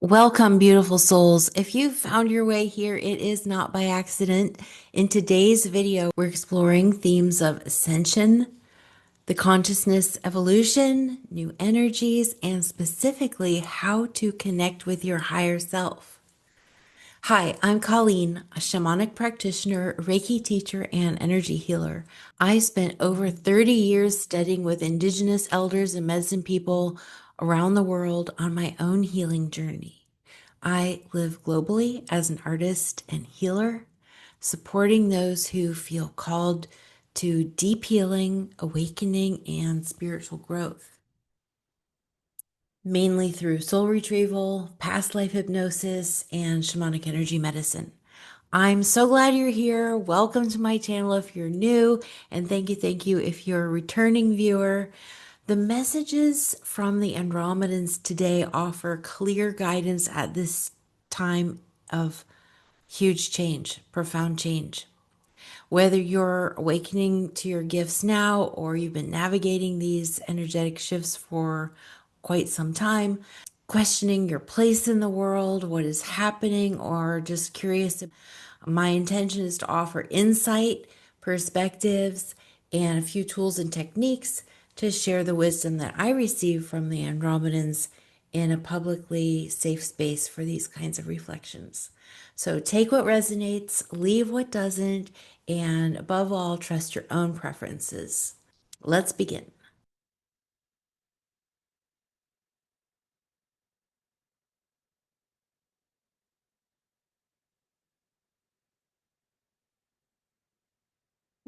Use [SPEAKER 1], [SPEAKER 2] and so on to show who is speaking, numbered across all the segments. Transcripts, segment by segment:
[SPEAKER 1] Welcome, beautiful souls. If you found your way here, it is not by accident. In today's video, we're exploring themes of ascension, the consciousness evolution, new energies, and specifically how to connect with your higher self. Hi, I'm Colleen, a shamanic practitioner, Reiki teacher, and energy healer. I spent over 30 years studying with indigenous elders and medicine people around the world on my own healing journey. I live globally as an artist and healer, supporting those who feel called to deep healing, awakening, and spiritual growth, mainly through soul retrieval, past life hypnosis, and shamanic energy medicine. I'm so glad you're here. Welcome to my channel if you're new, and thank you if you're a returning viewer. The messages from the Andromedans today offer clear guidance at this time of huge change, profound change. Whether you're awakening to your gifts now or you've been navigating these energetic shifts for quite some time, questioning your place in the world, what is happening, or just curious, my intention is to offer insight, perspectives, and a few tools and techniques to share the wisdom that I receive from the Andromedans in a publicly safe space for these kinds of reflections. So take what resonates, leave what doesn't, and above all, trust your own preferences. Let's begin.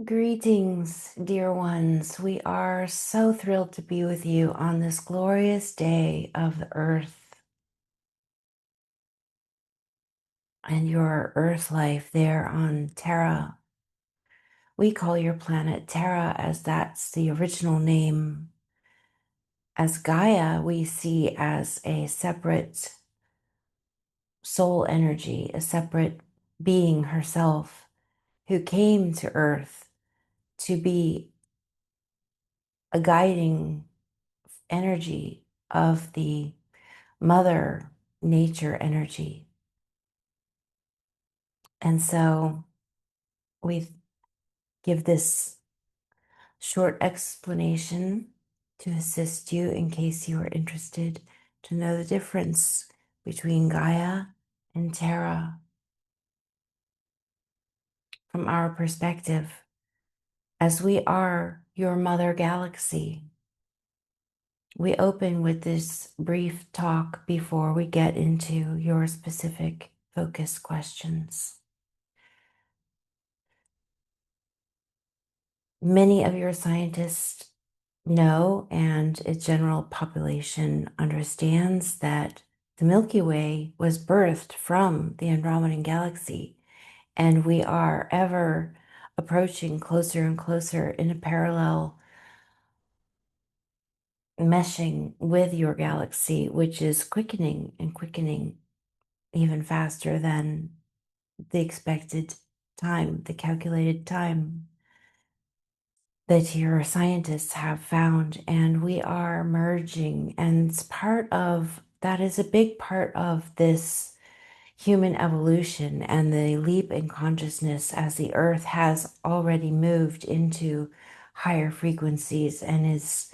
[SPEAKER 1] Greetings, dear ones. We are so thrilled to be with you on this glorious day of the earth and your earth life there on Terra. We call your planet Terra as that's the original name. As Gaia, we see as a separate soul energy, a separate being herself who came to earth to be a guiding energy of the mother nature energy. And so we give this short explanation to assist you in case you are interested to know the difference between Gaia and Terra from our perspective, as we are your mother galaxy. We open with this brief talk before we get into your specific focus questions. Many of your scientists know, and a general population understands, that the Milky Way was birthed from the Andromedan galaxy, and we are ever approaching closer and closer in a parallel meshing with your galaxy, which is quickening and quickening even faster than the expected time, the calculated time that your scientists have found. And we are merging, and it's part of that is a big part of this human evolution and the leap in consciousness as the earth has already moved into higher frequencies and is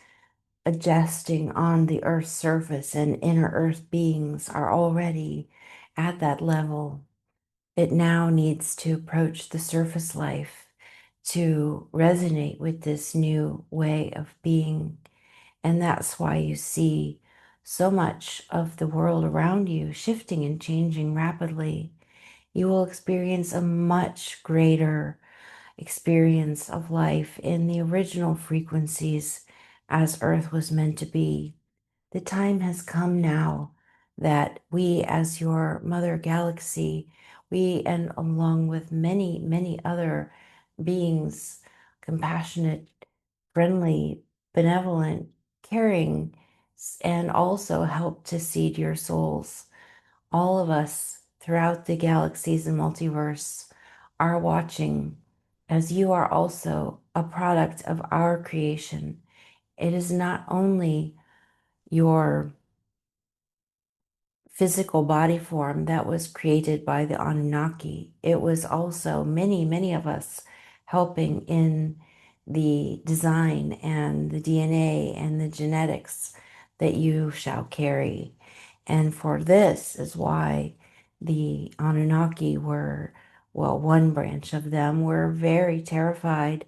[SPEAKER 1] adjusting on the earth's surface, and inner earth beings are already at that level. It now needs to approach the surface life to resonate with this new way of being. And that's why you see so much of the world around you shifting and changing rapidly. You will experience a much greater experience of life in the original frequencies as Earth was meant to be. The time has come now that we, as your mother galaxy, we, and along with many, many other beings, compassionate, friendly, benevolent, caring, and also help to seed your souls. All of us throughout the galaxies and multiverse are watching, as you are also a product of our creation. It is not only your physical body form that was created by the Anunnaki. It was also many, many of us helping in the design and the DNA and the genetics that you shall carry. And for this is why the Anunnaki were, well, one branch of them were very terrified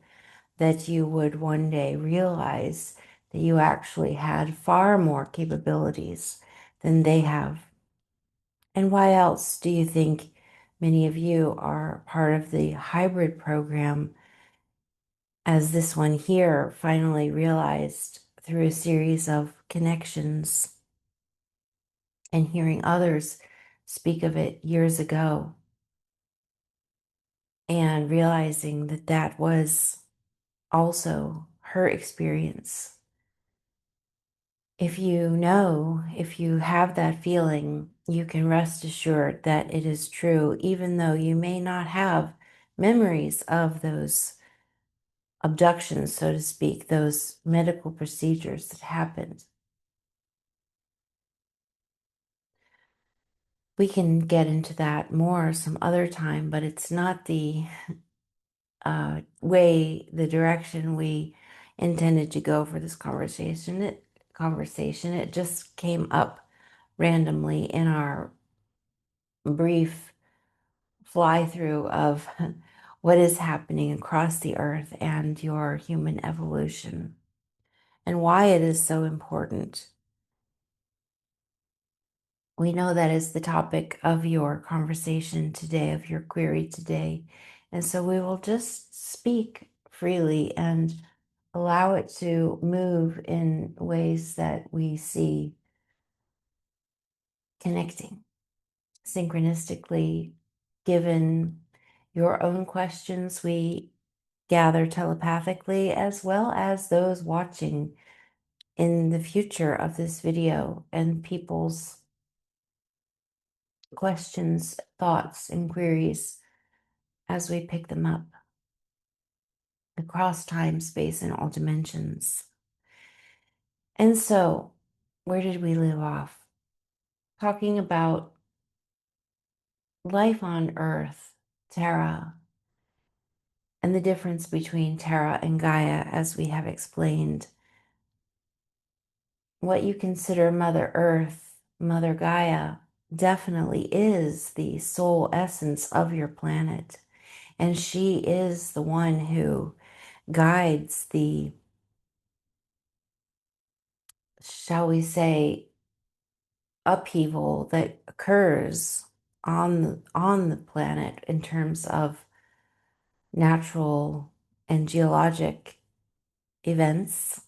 [SPEAKER 1] that you would one day realize that you actually had far more capabilities than they have. And why else do you think many of you are part of the hybrid program, as this one here finally realized through a series of connections and hearing others speak of it years ago, and realizing that that was also her experience? If you know, if you have that feeling, you can rest assured that it is true, even though you may not have memories of those abductions, so to speak, those medical procedures that happened. We can get into that more some other time, but it's not the the direction we intended to go for this conversation. It just came up randomly in our brief fly through of what is happening across the earth and your human evolution, and why it is so important. We know that is the topic of your conversation today, of your query today. And so we will just speak freely and allow it to move in ways that we see connecting synchronistically. Given your own questions, we gather telepathically, as well as those watching in the future of this video, and people's questions, thoughts, and queries as we pick them up across time, space, and all dimensions. And so, where did we leave off? Talking about life on Earth, Terra, and the difference between Terra and Gaia, as we have explained. What you consider Mother Earth, Mother Gaia, definitely is the soul essence of your planet. And she is the one who guides the, shall we say, upheaval that occurs on the planet in terms of natural and geologic events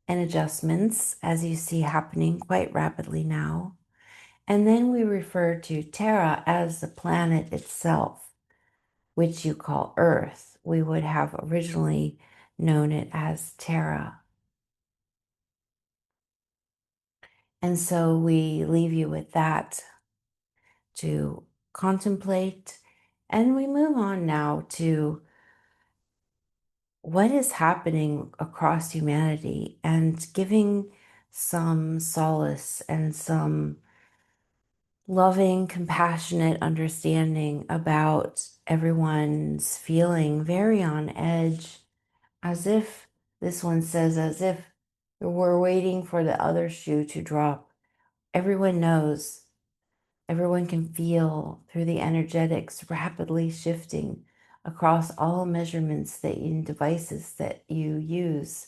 [SPEAKER 1] and adjustments, as you see happening quite rapidly now. And then we refer to Terra as the planet itself, which you call Earth. We would have originally known it as Terra. And so we leave you with that to contemplate. And we move on now to what is happening across humanity and giving some solace and some loving, compassionate understanding about everyone's feeling very on edge, as if this one says, as if we're waiting for the other shoe to drop. Everyone knows, everyone can feel through the energetics rapidly shifting across all measurements that in devices that you use,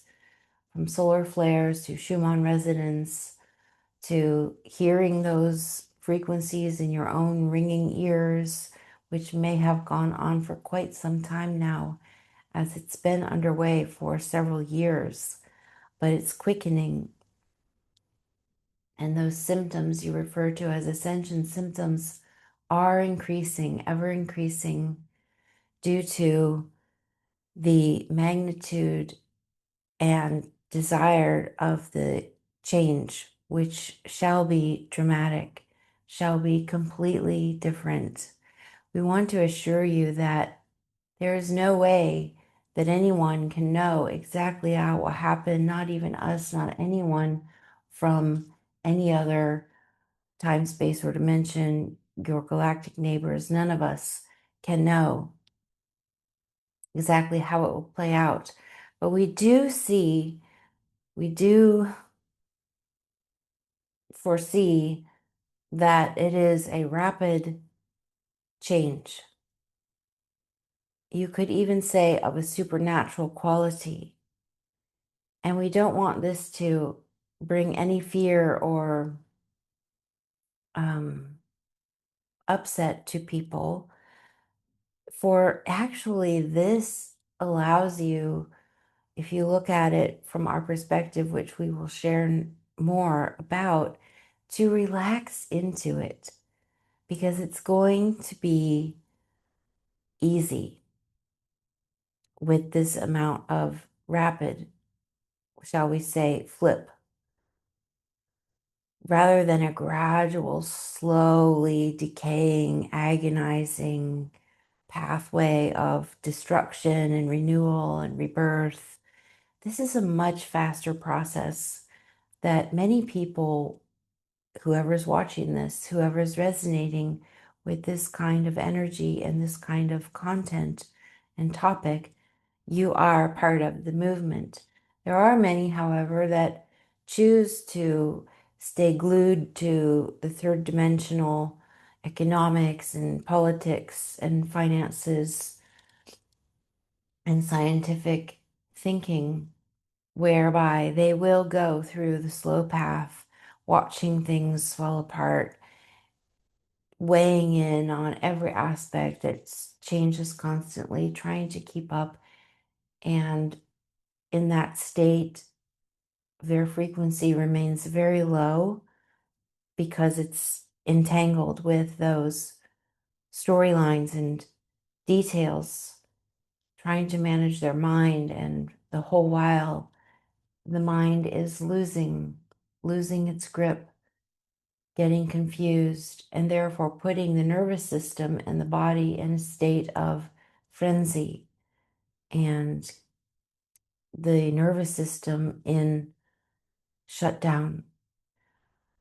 [SPEAKER 1] from solar flares to Schumann resonance to hearing those frequencies in your own ringing ears, which may have gone on for quite some time now, as it's been underway for several years, but it's quickening. And those symptoms you refer to as ascension symptoms are increasing, ever increasing, due to the magnitude and desire of the change, which shall be dramatic, shall be completely different. We want to assure you that there is no way that anyone can know exactly how it will happen, not even us, not anyone from any other time, space, or dimension, your galactic neighbors, none of us can know exactly how it will play out. But we do foresee that it is a rapid change. You could even say of a supernatural quality. And we don't want this to bring any fear or upset to people. For actually, this allows you, if you look at it from our perspective, which we will share more about, to relax into it because it's going to be easy with this amount of rapid, shall we say, flip, rather than a gradual, slowly decaying, agonizing pathway of destruction and renewal and rebirth. This is a much faster process that many people, whoever's watching this, whoever's resonating with this kind of energy and this kind of content and topic, you are part of the movement. There are many, however, that choose to stay glued to the third dimensional economics and politics and finances and scientific thinking, whereby they will go through the slow path, watching things fall apart, weighing in on every aspect that changes constantly, trying to keep up. And in that state, their frequency remains very low because it's entangled with those storylines and details, trying to manage their mind. And the whole while, the mind is losing its grip, getting confused, and therefore putting the nervous system and the body in a state of frenzy and the nervous system in shutdown.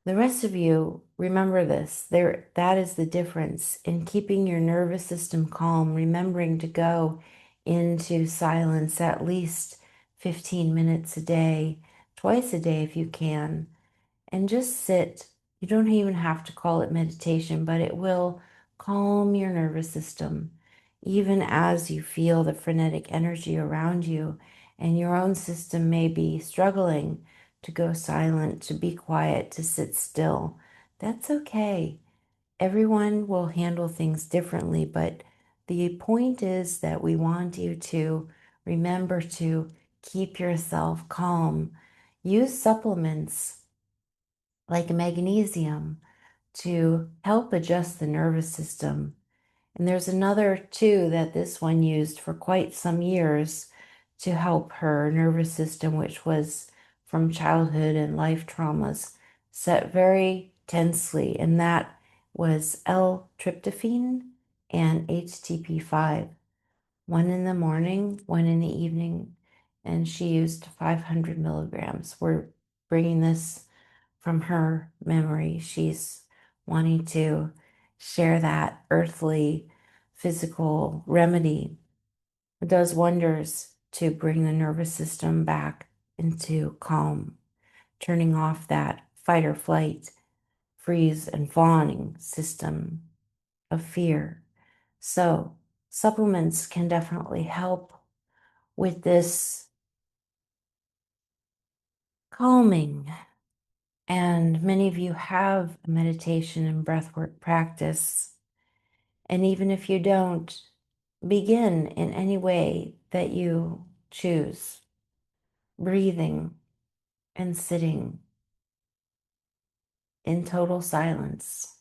[SPEAKER 1] The rest of you, remember this. That is the difference in keeping your nervous system calm, remembering to go into silence at least 15 minutes a day, twice a day if you can, and just sit. You don't even have to call it meditation, but it will calm your nervous system, even as you feel the frenetic energy around you, and your own system may be struggling to go silent, to be quiet, to sit still. That's okay. Everyone will handle things differently, but the point is that we want you to remember to keep yourself calm. Use supplements like magnesium to help adjust the nervous system. And there's another too that this one used for quite some years to help her nervous system, which was from childhood and life traumas, set very tensely. And that was L-tryptophan and HTP5, one in the morning, one in the evening. And she used 500 milligrams. We're bringing this from her memory. She's wanting to share that earthly, physical remedy. It does wonders to bring the nervous system back into calm, turning off that fight or flight, freeze and fawning system of fear. So, supplements can definitely help with this calming. And many of you have a meditation and breathwork practice. And even if you don't, begin in any way that you choose, breathing and sitting in total silence.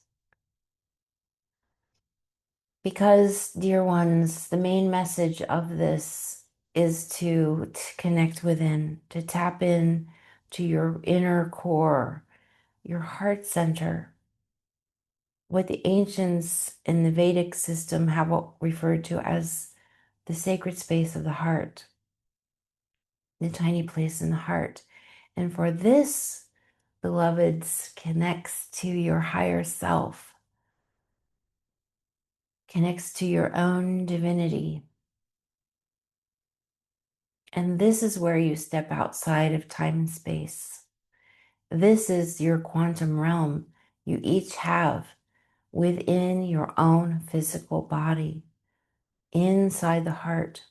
[SPEAKER 1] Because, dear ones, the main message of this is to connect within, to tap in to your inner core, your heart center, what the ancients in the Vedic system have referred to as the sacred space of the heart, the tiny place in the heart. And for this beloveds, connects to your higher self, connects to your own divinity. And this is where you step outside of time and space. This is your quantum realm you each have within your own physical body, inside the heart.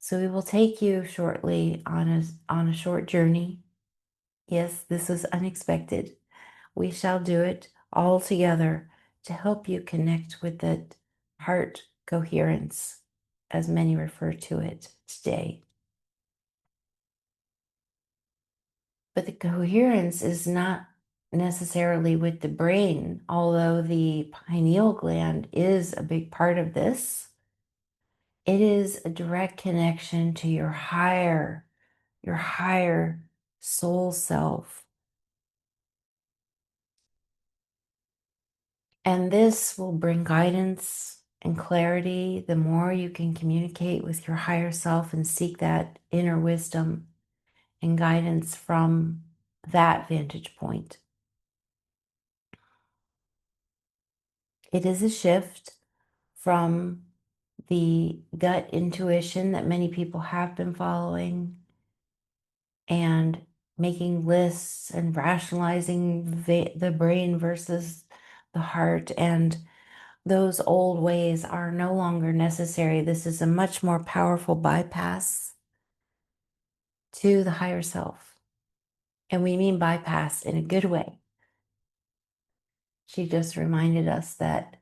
[SPEAKER 1] So we will take you shortly on a short journey. Yes, this is unexpected. We shall do it all together to help you connect with the heart coherence, as many refer to it today. But the coherence is not necessarily with the brain, although the pineal gland is a big part of this. It is a direct connection to your higher soul self. And this will bring guidance and clarity the more you can communicate with your higher self and seek that inner wisdom and guidance from that vantage point. It is a shift from the gut intuition that many people have been following and making lists and rationalizing the brain versus the heart. And those old ways are no longer necessary. This is a much more powerful bypass to the higher self. And we mean bypass in a good way. She just reminded us that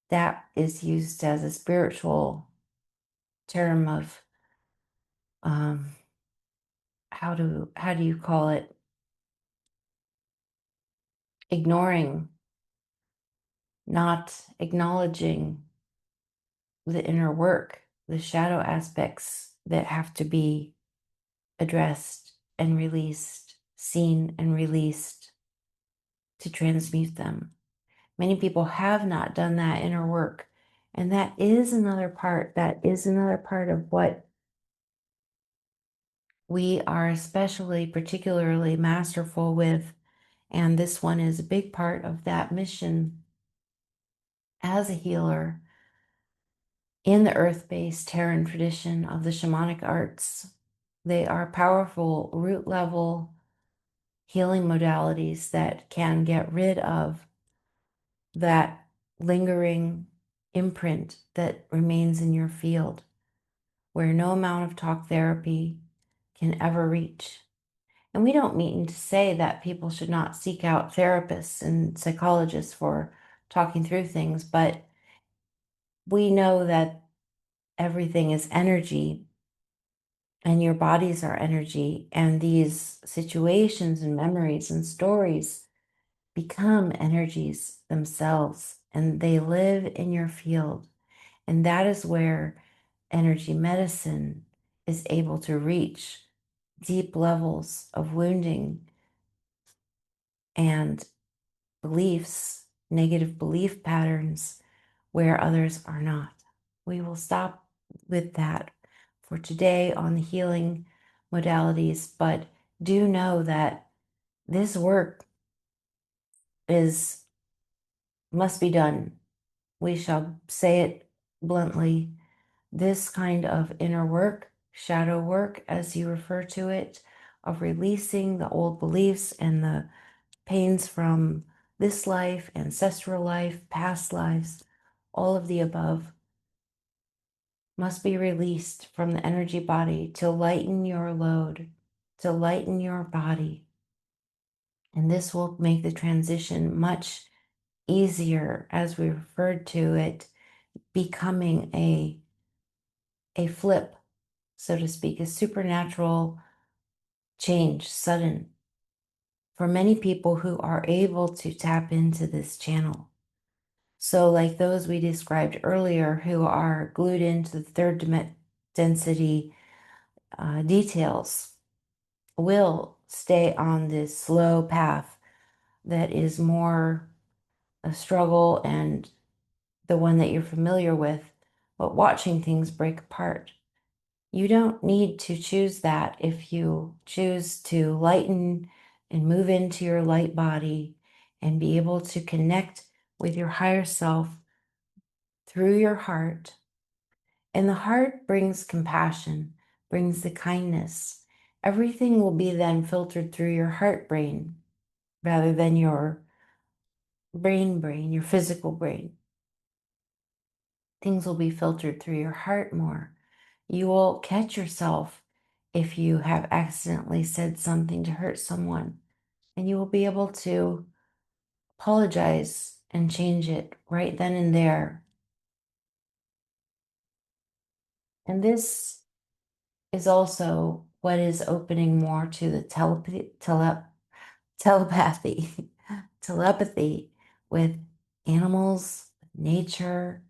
[SPEAKER 1] that is used as a spiritual term of how do you call it? Ignoring, not acknowledging the inner work, the shadow aspects that have to be addressed and released, seen and released to transmute them. Many people have not done that inner work. And that is another part of what we are particularly masterful with. And this one is a big part of that mission as a healer in the earth-based Terran tradition of the shamanic arts. They are powerful root level healing modalities that can get rid of that lingering imprint that remains in your field, where no amount of talk therapy can ever reach. And we don't mean to say that people should not seek out therapists and psychologists for talking through things, but we know that everything is energy and your bodies are energy, and these situations and memories and stories become energies themselves, and they live in your field. And that is where energy medicine is able to reach deep levels of wounding and beliefs, negative belief patterns, where others are not. We will stop with that for today on the healing modalities, but do know that this work must be done. We shall say it bluntly. This kind of inner work, shadow work, as you refer to it, of releasing the old beliefs and the pains from this life, ancestral life, past lives, all of the above, must be released from the energy body to lighten your load, to lighten your body. And this will make the transition much easier, as we referred to it, becoming a flip, so to speak, a supernatural change, sudden, for many people who are able to tap into this channel. So like those we described earlier who are glued into the third density details will stay on this slow path that is more a struggle and the one that you're familiar with, but watching things break apart. You don't need to choose that if you choose to lighten and move into your light body and be able to connect with your higher self through your heart. And the heart brings compassion, brings the kindness. Everything will be then filtered through your heart brain rather than your brain, your physical brain. Things will be filtered through your heart more. You will catch yourself if you have accidentally said something to hurt someone, and you will be able to apologize and change it right then and there. And this is also what is opening more to the telepathy, telepathy with animals, nature.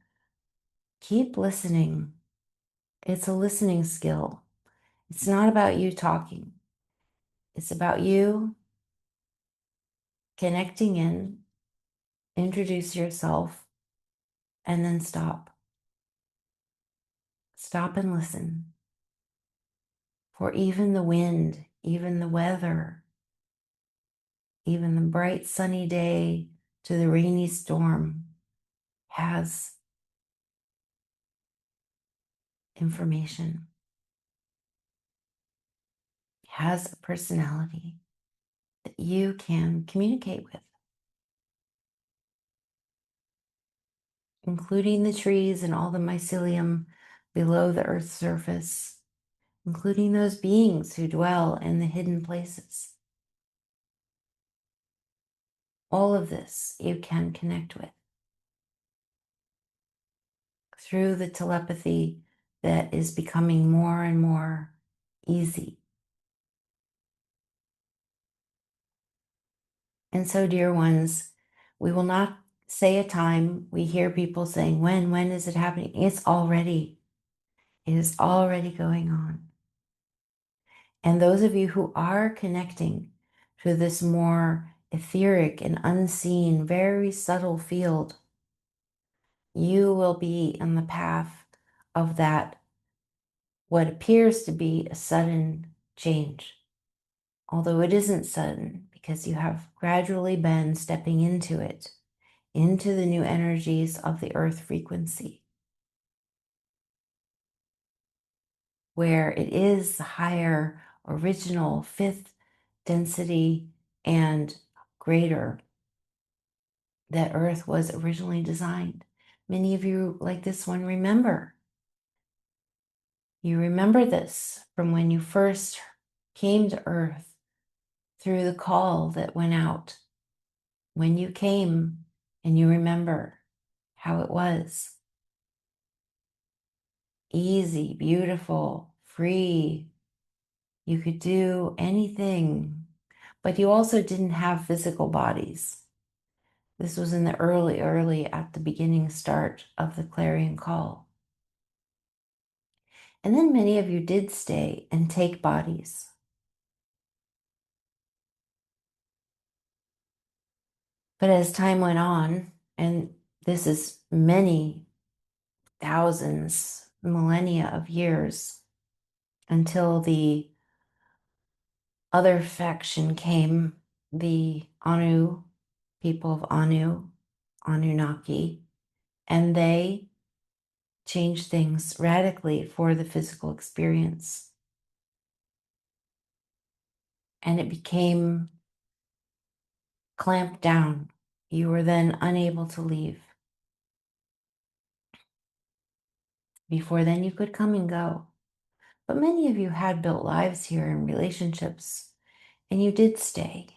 [SPEAKER 1] Keep listening. It's a listening skill. It's not about you talking. It's about you connecting in, introduce yourself, and then stop. Stop and listen. For even the wind, even the weather, even the bright sunny day to the rainy storm has information, has a personality that you can communicate with, including the trees and all the mycelium below the earth's surface, including those beings who dwell in the hidden places. All of this you can connect with through the telepathy that is becoming more and more easy. And so, dear ones, we will not say a time. We hear people saying, when is it happening? It is already going on. And those of you who are connecting to this more etheric and unseen, very subtle field, you will be in the path of that, what appears to be a sudden change. Although it isn't sudden, because you have gradually been stepping into it, into the new energies of the earth frequency, where it is the higher, original, fifth density and greater that earth was originally designed. Many of you, like this one, remember. You remember this from when you first came to earth through the call that went out. When you came and you remember how it was. Easy, beautiful, free. You could do anything, but you also didn't have physical bodies. This was in the early at the beginning start of the clarion call. And then many of you did stay and take bodies. But as time went on, and this is many thousands, millennia of years, until the other faction came, the Anu, people of Anu, Anunnaki, and they changed things radically for the physical experience. And it became clamped down. You were then unable to leave. Before then, you could come and go. But many of you had built lives here and relationships, and you did stay.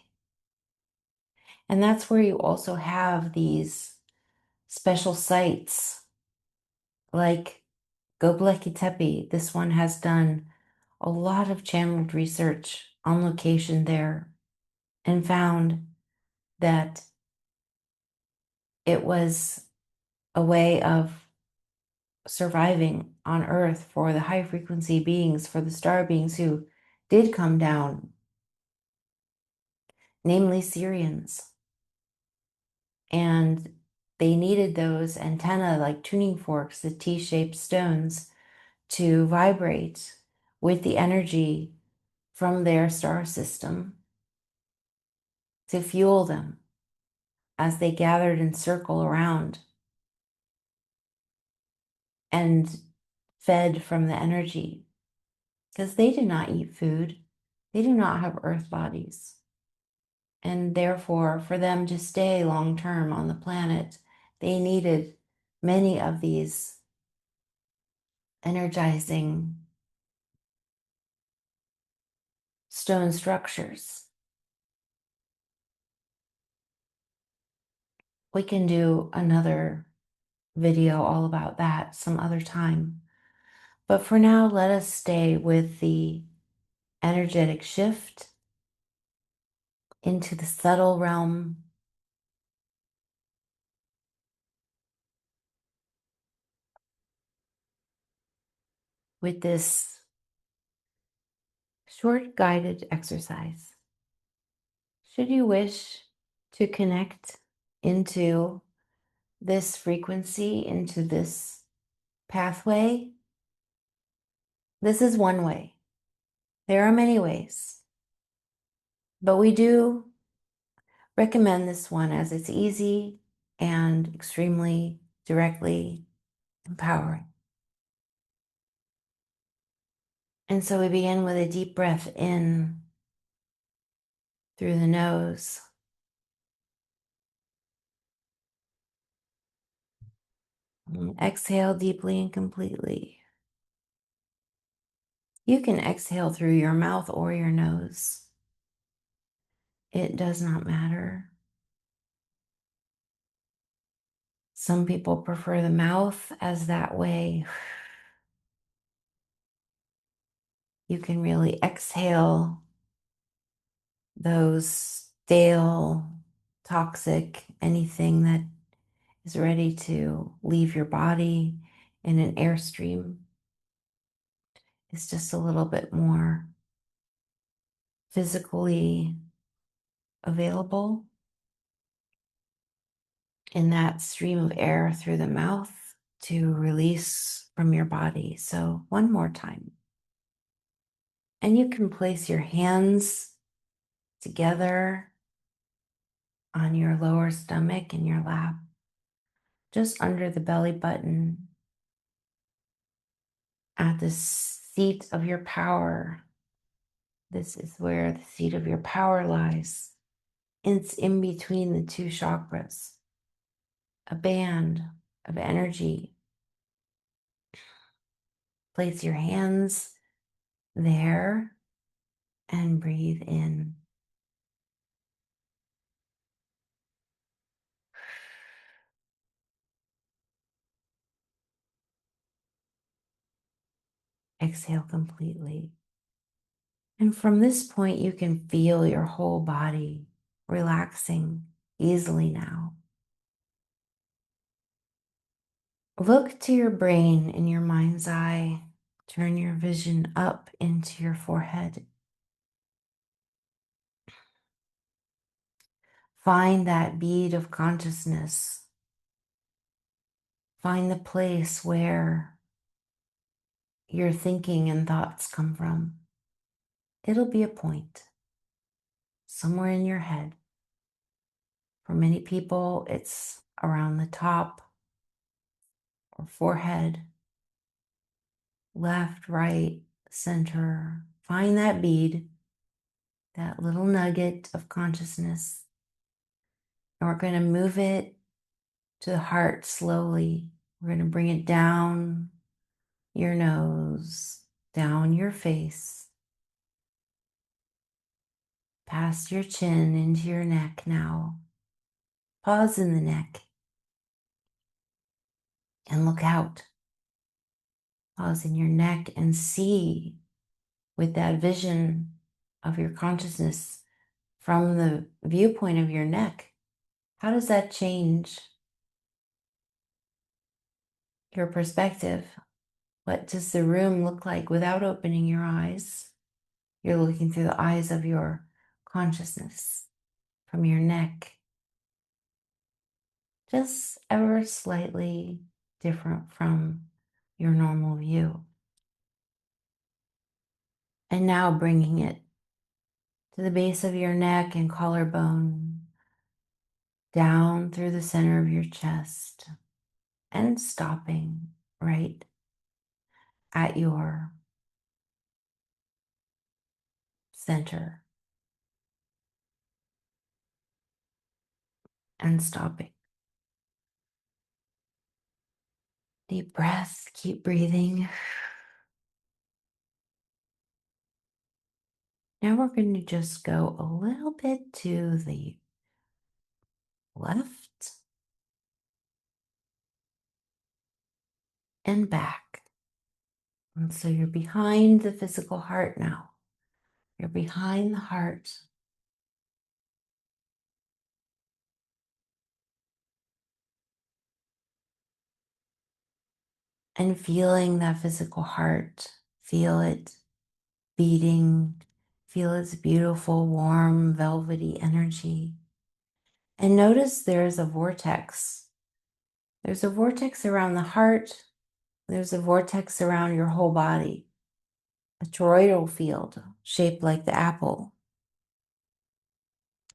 [SPEAKER 1] And that's where you also have these special sites like Göbekli Tepe. This one has done a lot of channeled research on location there and found that it was a way of surviving on Earth for the high frequency beings, for the star beings who did come down, namely Syrians. And they needed those antennae like tuning forks, the T-shaped stones, to vibrate with the energy from their star system to fuel them as they gathered in circle around and fed from the energy, because they do not eat food. They do not have earth bodies. And therefore, for them to stay long term on the planet, they needed many of these energizing stone structures. We can do another video all about that some other time. But for now, let us stay with the energetic shift into the subtle realm, with this short guided exercise. Should you wish to connect into this frequency, into this pathway, this is one way. There are many ways, but we do recommend this one as it's easy and extremely directly empowering. And so we begin with a deep breath in through the nose. And exhale deeply and completely. You can exhale through your mouth or your nose. It does not matter. Some people prefer the mouth, as that way you can really exhale those stale, toxic, anything that is ready to leave your body in an airstream. It's just a little bit more physically available in that stream of air through the mouth to release from your body. So one more time. And you can place your hands together on your lower stomach in your lap, just under the belly button, at the seat of your power. This is where the seat of your power lies. It's in between the two chakras, a band of energy. Place your hands there and breathe in. Exhale completely. And from this point, you can feel your whole body relaxing easily now. Look to your brain in your mind's eye. Turn your vision up into your forehead. Find that bead of consciousness. Find the place where your thinking and thoughts come from. It'll be a point somewhere in your head. For many people, it's around the top or forehead, left, right, center. Find that bead, that little nugget of consciousness. And we're going to move it to the heart slowly. We're going to bring it down your nose, down your face, past your chin into your neck now. Pause in the neck and look out. Pause in your neck and see with that vision of your consciousness from the viewpoint of your neck. How does that change your perspective? What does the room look like without opening your eyes? You're looking through the eyes of your consciousness from your neck. Just ever slightly different from your normal view. And now bringing it to the base of your neck and collarbone, down through the center of your chest, and stopping right at your center and stopping. Deep breath, keep breathing. Now we're going to just go a little bit to the left and back. And so you're behind the physical heart now. You're behind the heart. And feeling that physical heart. Feel it beating. Feel its beautiful, warm, velvety energy. And notice there's a vortex. There's a vortex around the heart. There's a vortex around your whole body. A toroidal field shaped like the apple.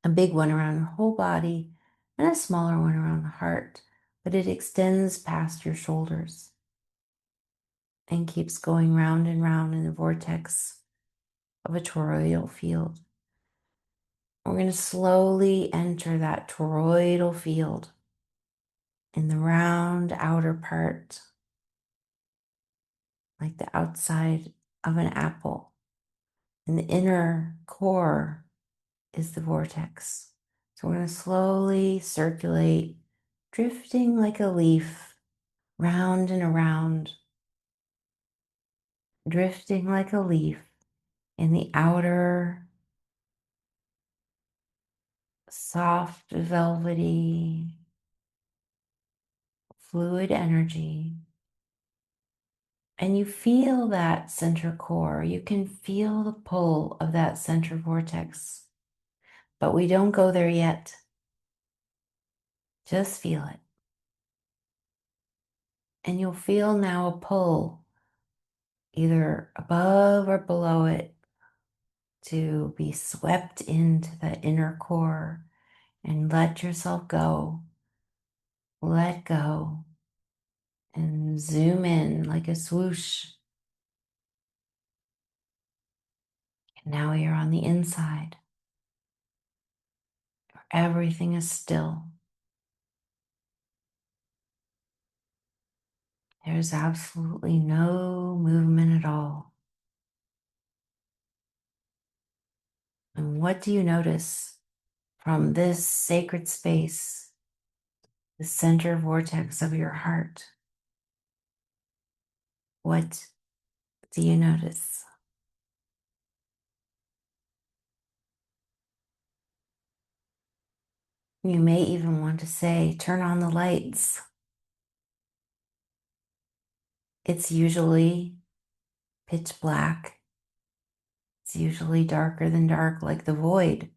[SPEAKER 1] A big one around your whole body and a smaller one around the heart. But it extends past your shoulders and keeps going round and round in the vortex of a toroidal field. We're going to slowly enter that toroidal field in the round outer part, like the outside of an apple. And the inner core is the vortex. So we're going to slowly circulate, drifting like a leaf, round and around, drifting like a leaf in the outer, soft, velvety, fluid energy. And you feel that center core. You can feel the pull of that center vortex. But we don't go there yet. Just feel it. And you'll feel now a pull, either above or below it, to be swept into the inner core and let yourself go. Let go and zoom in like a swoosh. And now you're on the inside. Everything is still. There's absolutely no movement at all. And what do you notice from this sacred space, the center vortex of your heart? What do you notice? You may even want to say, turn on the lights. It's usually pitch black. It's usually darker than dark, like the void.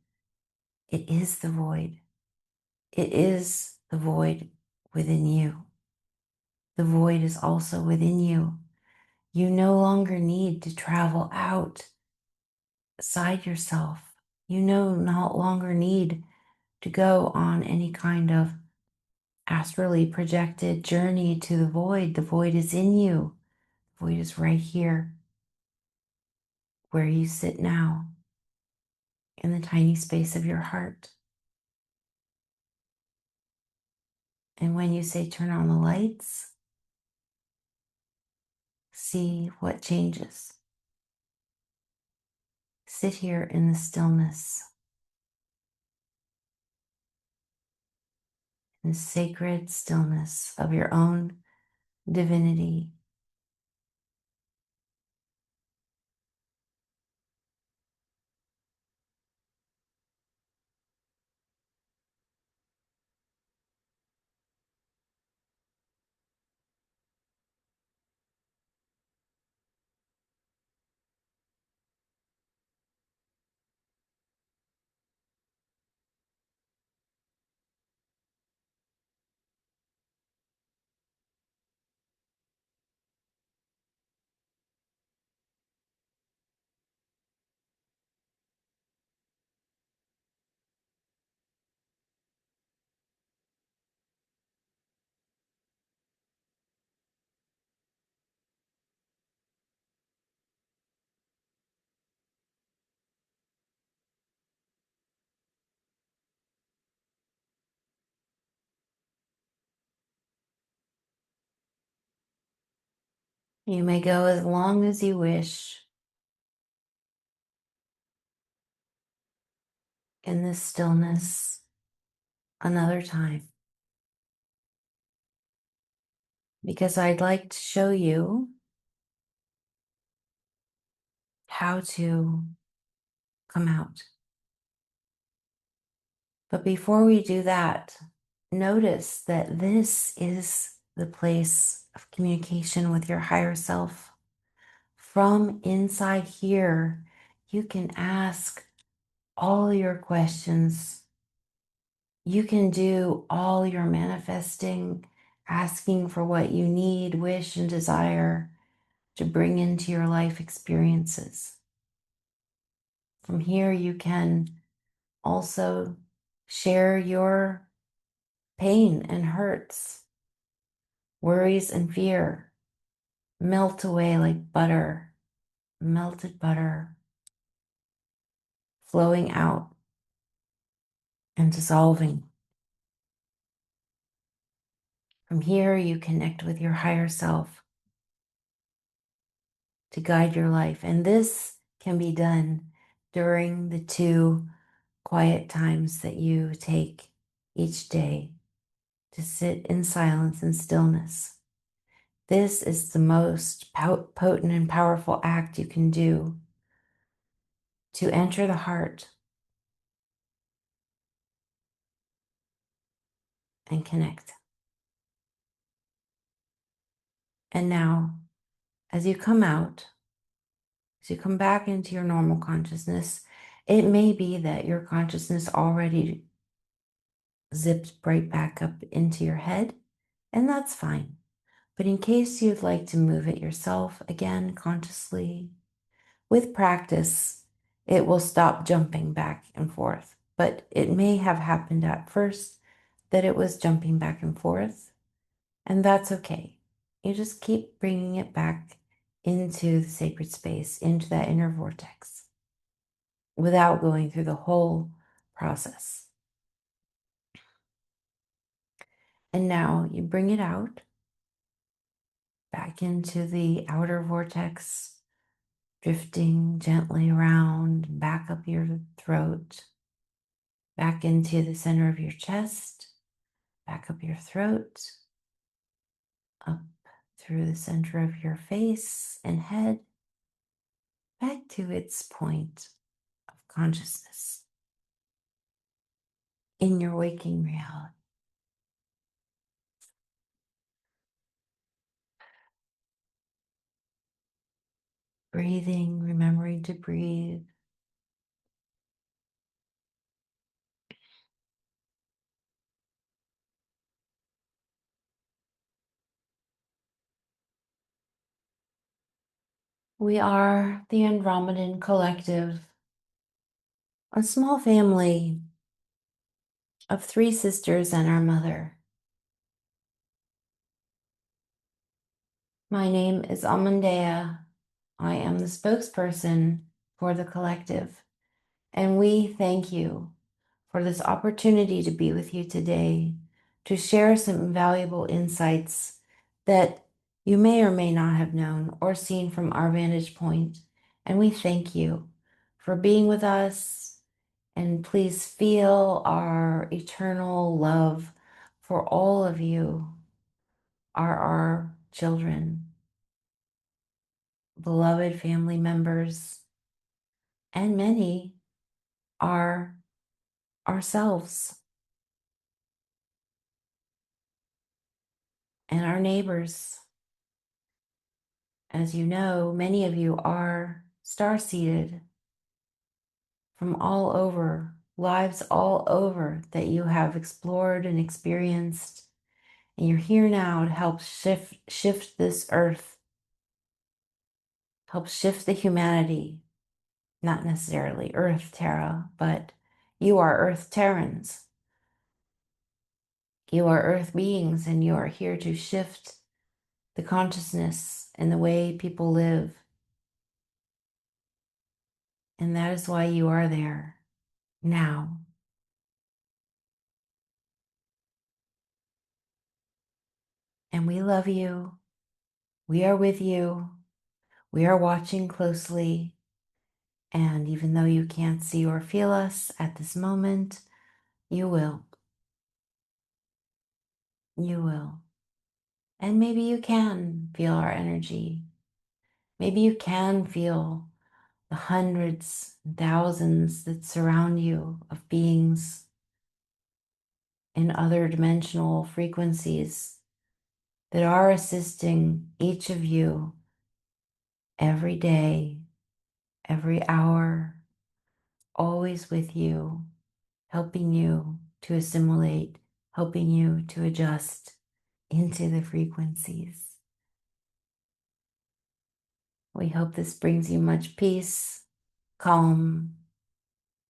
[SPEAKER 1] It is the void. It is the void within you. The void is also within you. You no longer need to travel outside yourself. You no longer need to go on any kind of astrally projected journey to the void. The void is in you. The void is right here, where you sit now, in the tiny space of your heart. And when you say turn on the lights, see what changes. Sit here in the stillness, in the sacred stillness of your own divinity. You may go as long as you wish in this stillness another time, because I'd like to show you how to come out. But before we do that, notice that this is the place of communication with your higher self. From inside here, you can ask all your questions. You can do all your manifesting, asking for what you need, wish, and desire to bring into your life experiences. From here, you can also share your pain and hurts, worries and fear, melt away like butter, melted butter, flowing out and dissolving. From here, you connect with your higher self to guide your life. And this can be done during the 2 quiet times that you take each day to sit in silence and stillness. This is the most potent and powerful act you can do to enter the heart and connect. And now, as you come out, as you come back into your normal consciousness, it may be that your consciousness already zipped right back up into your head, and that's fine. But in case you'd like to move it yourself again consciously, with practice, it will stop jumping back and forth. But it may have happened at first that it was jumping back and forth, and that's okay. You just keep bringing it back into the sacred space, into that inner vortex, without going through the whole process. And now you bring it out back into the outer vortex, drifting gently around, back up your throat, back into the center of your chest, back up your throat, up through the center of your face and head, back to its point of consciousness in your waking reality. Breathing, remembering to breathe. We are the Andromedan Collective, a small family of 3 sisters and our mother. My name is Amandea. I am the spokesperson for the collective, and we thank you for this opportunity to be with you today, to share some valuable insights that you may or may not have known or seen from our vantage point. And we thank you for being with us, and please feel our eternal love for all of you are our children, beloved family members, and many are ourselves and our neighbors. As you know, many of you are star-seeded from all over, lives all over that you have explored and experienced. And you're here now to help shift this earth, help shift the humanity, not necessarily Earth Terra, but you are Earth Terrans. You are Earth beings, and you are here to shift the consciousness and the way people live. And that is why you are there now. And we love you. We are with you. We are watching closely. And even though you can't see or feel us at this moment, you will. You will. And maybe you can feel our energy. Maybe you can feel the hundreds and thousands that surround you of beings in other dimensional frequencies that are assisting each of you every day, every hour, always with you, helping you to assimilate, helping you to adjust into the frequencies. We hope this brings you much peace, calm,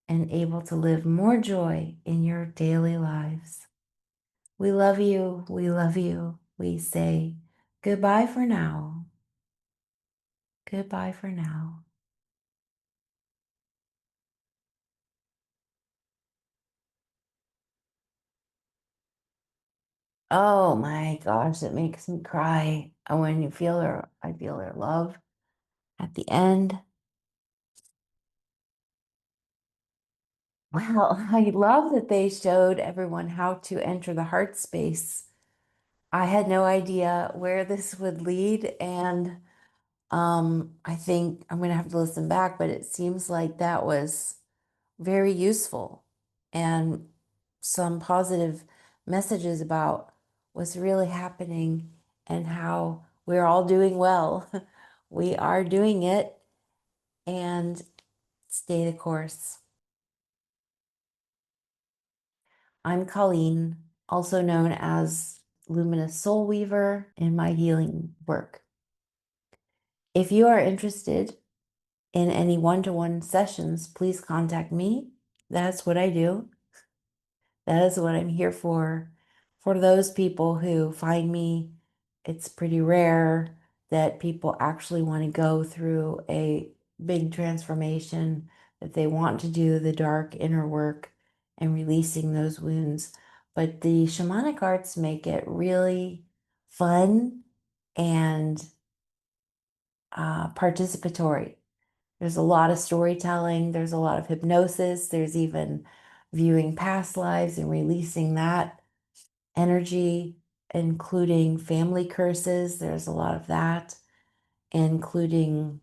[SPEAKER 1] and able to live more joy in your daily lives. We love you. We love you. We say goodbye for now. Goodbye for now. Oh my gosh, it makes me cry. And when you feel I feel their love at the end. Well, I love that they showed everyone how to enter the heart space. I had no idea where this would lead, and I think I'm going to have to listen back, but it seems like that was very useful and some positive messages about what's really happening and how we're all doing well. We are doing it, and stay the course. I'm Colleen, also known as Luminous Soul Weaver in my healing work. If you are interested in any one-to-one sessions, please contact me. That's what I do. That is what I'm here for. For those people who find me, it's pretty rare that people actually want to go through a big transformation, that they want to do the dark inner work and releasing those wounds. But the shamanic arts make it really fun and participatory. There's a lot of storytelling, there's a lot of hypnosis, there's even viewing past lives and releasing that energy, including family curses. There's a lot of that, including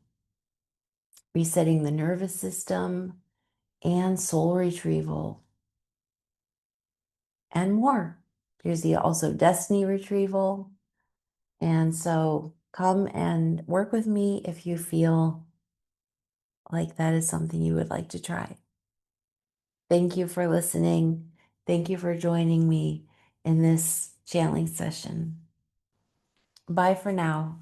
[SPEAKER 1] resetting the nervous system and soul retrieval and more. There's also destiny retrieval. And so come and work with me if you feel like that is something you would like to try. Thank you for listening. Thank you for joining me in this channeling session. Bye for now.